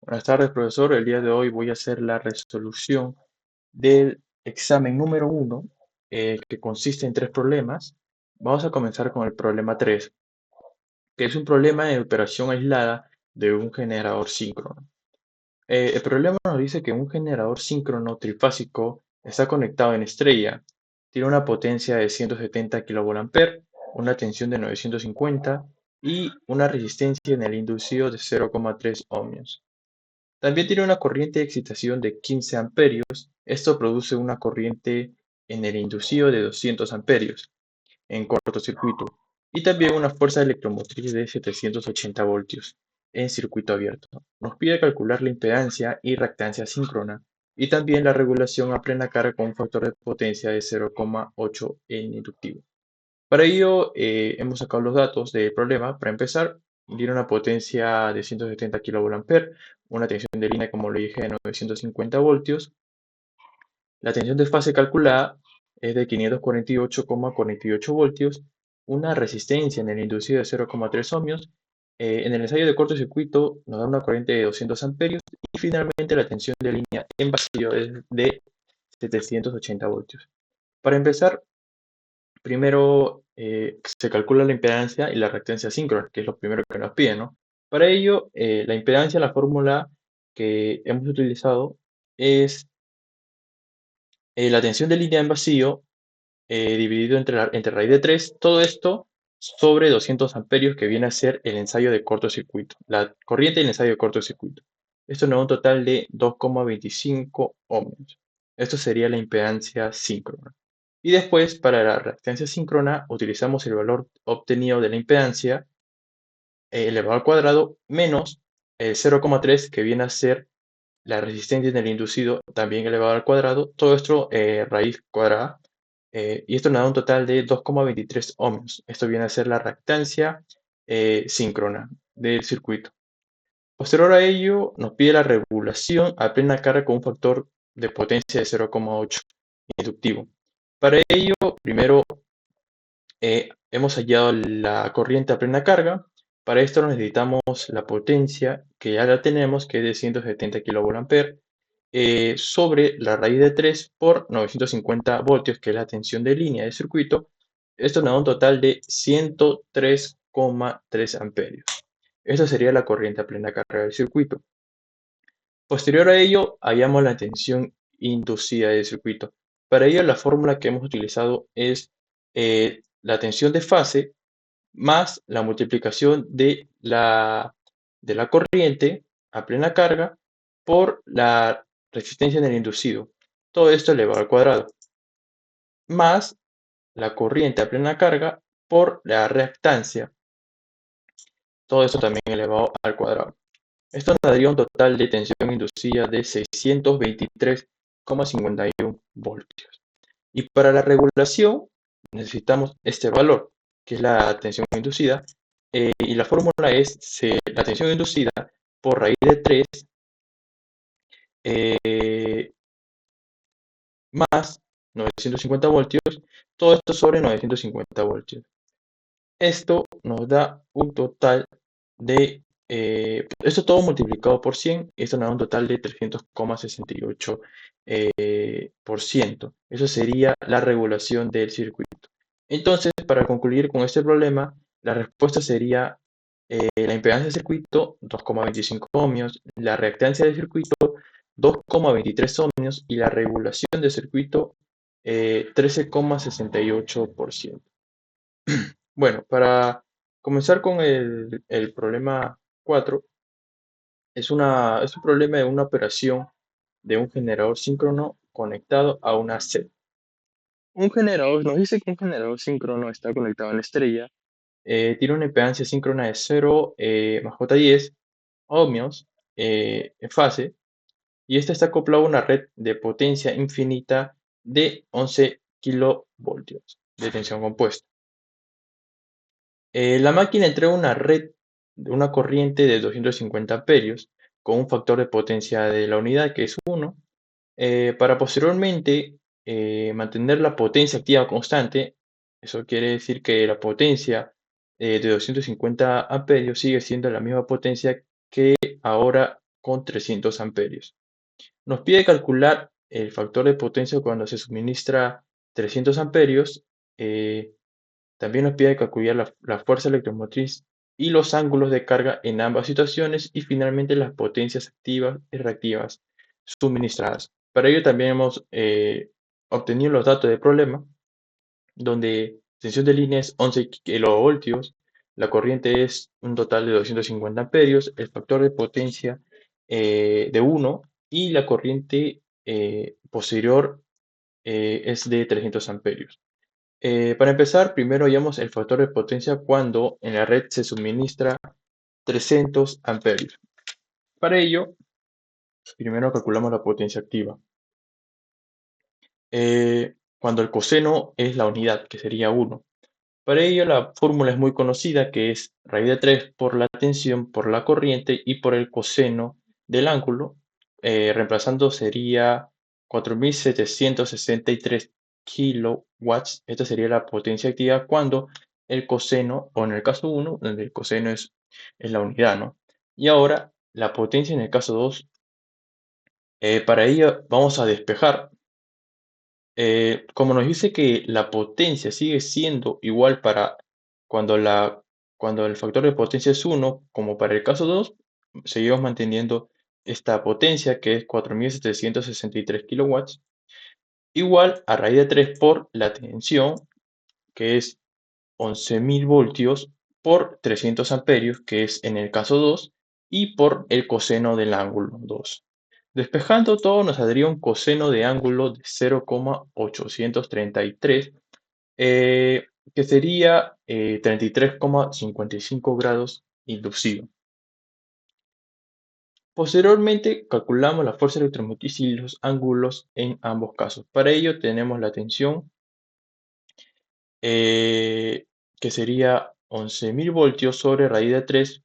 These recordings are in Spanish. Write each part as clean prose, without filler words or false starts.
Buenas tardes, profesor. El día de hoy voy a hacer la resolución del examen número uno, que consiste en tres problemas. Vamos a comenzar con el problema 3, que es un problema de operación aislada de un generador síncrono. El problema nos dice que un generador síncrono trifásico está conectado en estrella, tiene una potencia de 170 kVA, una tensión de 950 y una resistencia en el inducido de 0,3 ohmios. También tiene una corriente de excitación de 15 amperios. Esto produce una corriente en el inducido de 200 amperios en cortocircuito y también una fuerza electromotriz de 780 voltios en circuito abierto. Nos pide calcular la impedancia y reactancia síncrona y también la regulación a plena carga con un factor de potencia de 0,8 en inductivo. Para ello, hemos sacado los datos del problema. Para empezar, tiene una potencia de 170 kVA, una tensión de línea, como le dije, de 950 voltios. La tensión de fase calculada es de 548,48 voltios, una resistencia en el inducido de 0,3 ohmios. En el ensayo de cortocircuito nos da una corriente de 200 amperios y finalmente la tensión de línea en vacío es de 780 voltios. Para empezar, primero se calcula la impedancia y la reactancia síncrona, que es lo primero que nos piden, ¿no? Para ello, la impedancia, la fórmula que hemos utilizado es la tensión de línea en vacío dividido entre raíz de 3, todo esto sobre 200 amperios, que viene a ser el ensayo de cortocircuito, la corriente del ensayo de cortocircuito. Esto nos da un total de 2,25 ohmios. Esto sería la impedancia síncrona. Y después, para la reactancia síncrona, utilizamos el valor obtenido de la impedancia elevado al cuadrado menos el 0,3, que viene a ser la resistencia en el inducido también elevado al cuadrado, todo esto raíz cuadrada, y esto nos da un total de 2,23 ohmios. Esto viene a ser la reactancia síncrona del circuito. Posterior a ello, nos pide la regulación a plena carga con un factor de potencia de 0,8 inductivo. Para ello, primero hemos hallado la corriente a plena carga. Para esto necesitamos la potencia, que ya la tenemos, que es de 170 kVA, sobre la raíz de 3 por 950 voltios, que es la tensión de línea del circuito. Esto nos da un total de 103,3 amperios. Esta sería la corriente a plena carga del circuito. Posterior a ello, hallamos la tensión inducida del circuito. Para ello, la fórmula que hemos utilizado es la tensión de fase más la multiplicación de la corriente a plena carga por la resistencia en el inducido. Todo esto elevado al cuadrado, más la corriente a plena carga por la reactancia. Todo esto también elevado al cuadrado. Esto nos daría un total de tensión inducida de 623,51 voltios. Y para la regulación necesitamos este valor, que es la tensión inducida, y la fórmula es la tensión inducida por raíz de 3 más 950 voltios, todo esto sobre 950 voltios. Esto nos da un total de, esto todo multiplicado por 100, esto nos da un total de 300,68%. Eso sería la regulación del circuito. Entonces, para concluir con este problema, la respuesta sería la impedancia del circuito 2,25 ohmios, la reactancia del circuito 2,23 ohmios y la regulación del circuito 13,68%. Bueno, para comenzar con el problema 4, es un problema de una operación de un generador síncrono conectado a una sed. Un generador, nos dice que un generador síncrono está conectado a la estrella, tiene una impedancia síncrona de 0 más J10 ohmios en fase, y este está acoplado a una red de potencia infinita de 11 kilovoltios de tensión compuesta. La máquina entrega una red de una corriente de 250 amperios con un factor de potencia de la unidad, que es 1, para posteriormente mantener la potencia activa constante. Eso quiere decir que la potencia de 250 amperios sigue siendo la misma potencia que ahora con 300 amperios. Nos pide calcular el factor de potencia cuando se suministra 300 amperios. También nos pide calcular la fuerza electromotriz y los ángulos de carga en ambas situaciones y finalmente las potencias activas y reactivas suministradas. Para ello también hemos obtenido los datos del problema, donde tensión de línea es 11 kilovoltios, la corriente es un total de 250 amperios, el factor de potencia de 1 y la corriente posterior es de 300 amperios. Para empezar, primero hallamos el factor de potencia cuando en la red se suministra 300 amperios. Para ello, primero calculamos la potencia activa. Cuando el coseno es la unidad, que sería 1. Para ello, la fórmula es muy conocida, que es raíz de 3 por la tensión, por la corriente y por el coseno del ángulo. Reemplazando sería 4763 kilowatts. Esta sería la potencia activa cuando el coseno, o en el caso 1, donde el coseno es la unidad, ¿no? Y ahora, la potencia en el caso 2, para ello vamos a despejar. Como nos dice que la potencia sigue siendo igual para cuando, cuando el factor de potencia es 1, como para el caso 2, seguimos manteniendo esta potencia que es 4763 kilowatts, igual a raíz de 3 por la tensión, que es 11.000 voltios por 300 amperios, que es en el caso 2, y por el coseno del ángulo 2. Despejando todo nos saldría un coseno de ángulo de 0,833, que sería 33,55 grados inducido. Posteriormente calculamos la fuerza electromotriz y los ángulos en ambos casos. Para ello tenemos la tensión, eh, que sería 11.000 voltios sobre raíz de 3.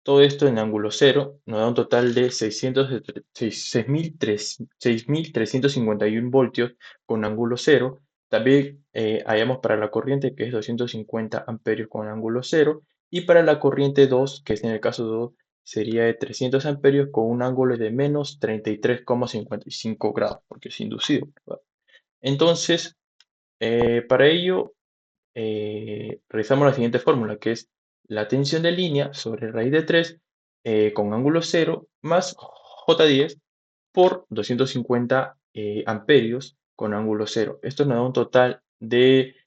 Todo esto en ángulo cero nos da un total de 6.351 voltios con ángulo cero. También hallamos para la corriente, que es 250 amperios con ángulo cero. Y para la corriente 2, que es en el caso 2, sería de 300 amperios con un ángulo de menos 33,55 grados, porque es inducido, ¿verdad? Entonces, para ello realizamos la siguiente fórmula, que es la tensión de línea sobre raíz de 3 con ángulo cero más J10 por 250 amperios con ángulo cero. Esto nos da un total de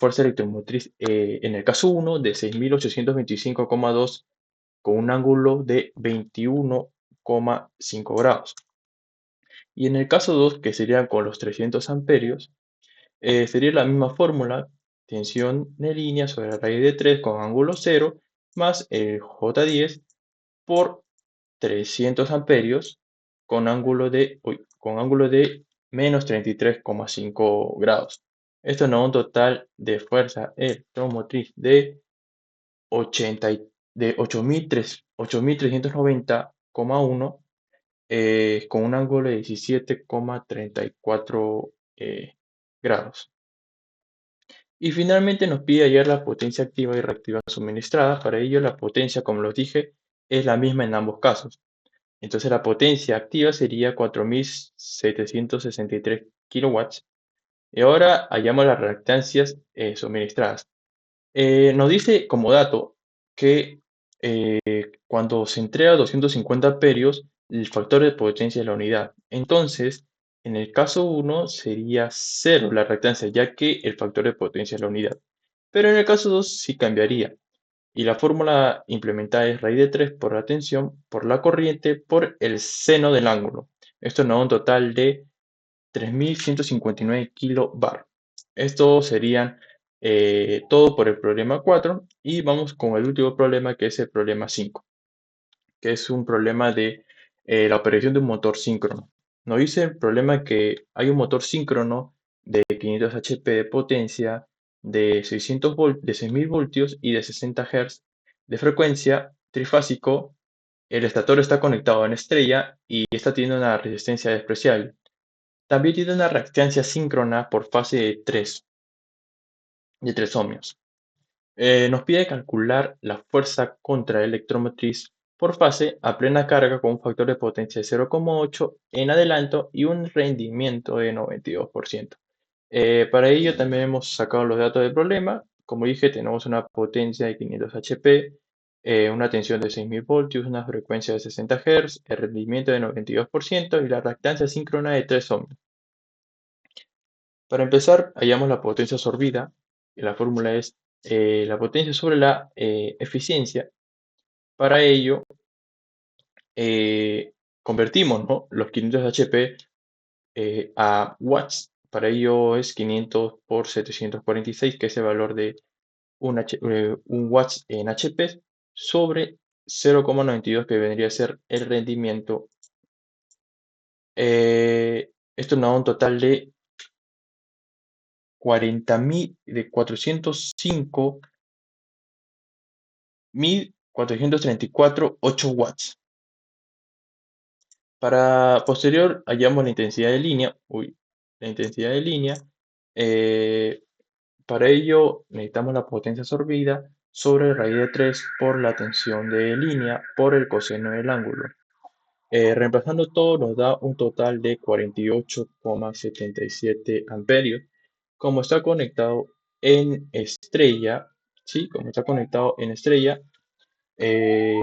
fuerza electromotriz en el caso 1 de 6.825,2 con un ángulo de 21,5 grados. Y en el caso 2, que sería con los 300 amperios, sería la misma fórmula, tensión de línea sobre la raíz de 3 con ángulo cero más el J10 por 300 amperios con ángulo de menos 33,5 grados. Esto nos da un total de fuerza electromotriz de 8.390,1 con un ángulo de 17,34 grados. Y finalmente nos pide hallar la potencia activa y reactiva suministrada. Para ello, la potencia, como los dije, es la misma en ambos casos. Entonces, la potencia activa sería 4.763 kilowatts. Y ahora hallamos las reactancias suministradas. Nos dice como dato que cuando se entrega 250 amperios, el factor de potencia es la unidad. Entonces, en el caso 1 sería 0 la reactancia, ya que el factor de potencia es la unidad. Pero en el caso 2 sí cambiaría. Y la fórmula implementada es raíz de 3 por la tensión, por la corriente, por el seno del ángulo. Esto nos da un total de 3.159 kilobar. Estos serían todo por el problema 4 y vamos con el último problema, que es el problema 5, que es un problema de la operación de un motor síncrono. Nos dice el problema que hay un motor síncrono de 500 HP de potencia, de 600 de 6.000 voltios y de 60 Hz de frecuencia trifásico. El estator está conectado en estrella y esta tiene una resistencia despreciable. También tiene una reactancia síncrona por fase de 3 ohmios. Nos pide calcular la fuerza contra electromotriz por fase a plena carga con un factor de potencia de 0,8 en adelanto y un rendimiento de 92%. Para ello también hemos sacado los datos del problema. Como dije, tenemos una potencia de 500 HP, una tensión de 6000 voltios, una frecuencia de 60 Hz, el rendimiento de 92% y la reactancia síncrona de 3 ohms. Para empezar, hallamos la potencia absorbida, y la fórmula es la potencia sobre la eficiencia. Para ello, convertimos, ¿no?, los 500 HP a watts. Para ello es 500 por 746, que es el valor de un watts en HP, sobre 0,92, que vendría a ser el rendimiento. Esto nos da un total de 43434 8 watts. Para posterior hallamos la intensidad de línea. La intensidad de línea. eh, para ello necesitamos la potencia absorbida sobre raíz de 3 por la tensión de línea por el coseno del ángulo. Reemplazando todo nos da un total de 48,77 amperios. Como está conectado en estrella, ¿sí? Como está conectado en estrella, eh,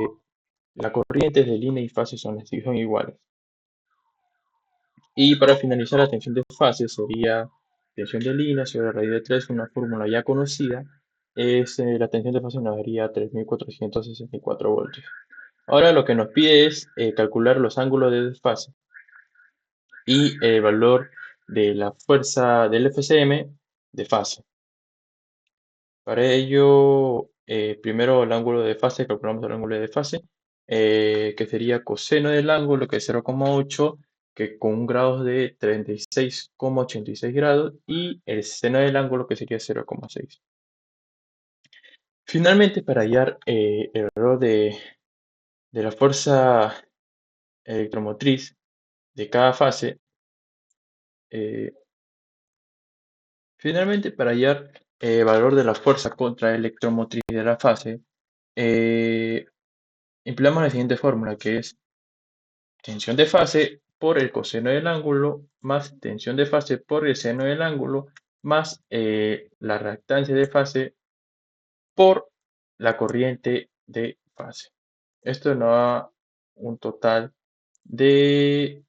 las corrientes de línea y fase son iguales. Y para finalizar, la tensión de fase sería tensión de línea sobre raíz de 3, una fórmula ya conocida. La tensión de fase nos daría 3464 voltios. Ahora lo que nos pide es calcular los ángulos de desfase y el valor de la fuerza del FCM de fase. Para ello, primero el ángulo de fase, calculamos el ángulo de fase, que sería coseno del ángulo, que es 0,8, que con un grado de 36,86 grados, y el seno del ángulo, que sería 0,6. Finalmente, para hallar el valor de la fuerza electromotriz de cada fase, eh, finalmente, para hallar el valor de la fuerza contra electromotriz de la fase, eh, empleamos la siguiente fórmula, que es tensión de fase por el coseno del ángulo más tensión de fase por el seno del ángulo más la reactancia de fase por la corriente de fase. Esto nos da un total de,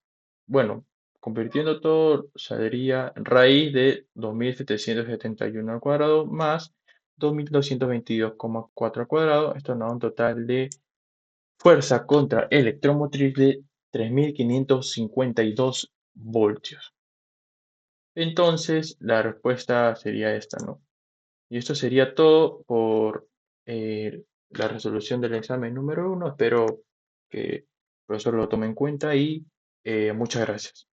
bueno, convirtiendo todo, saldría raíz de 2771 al cuadrado más 2222,4 al cuadrado. Esto nos da un total de fuerza contra electromotriz de 3552 voltios. Entonces, la respuesta sería esta, ¿no? Y esto sería todo por la resolución del examen número 1. Espero que el profesor lo tome en cuenta y muchas gracias.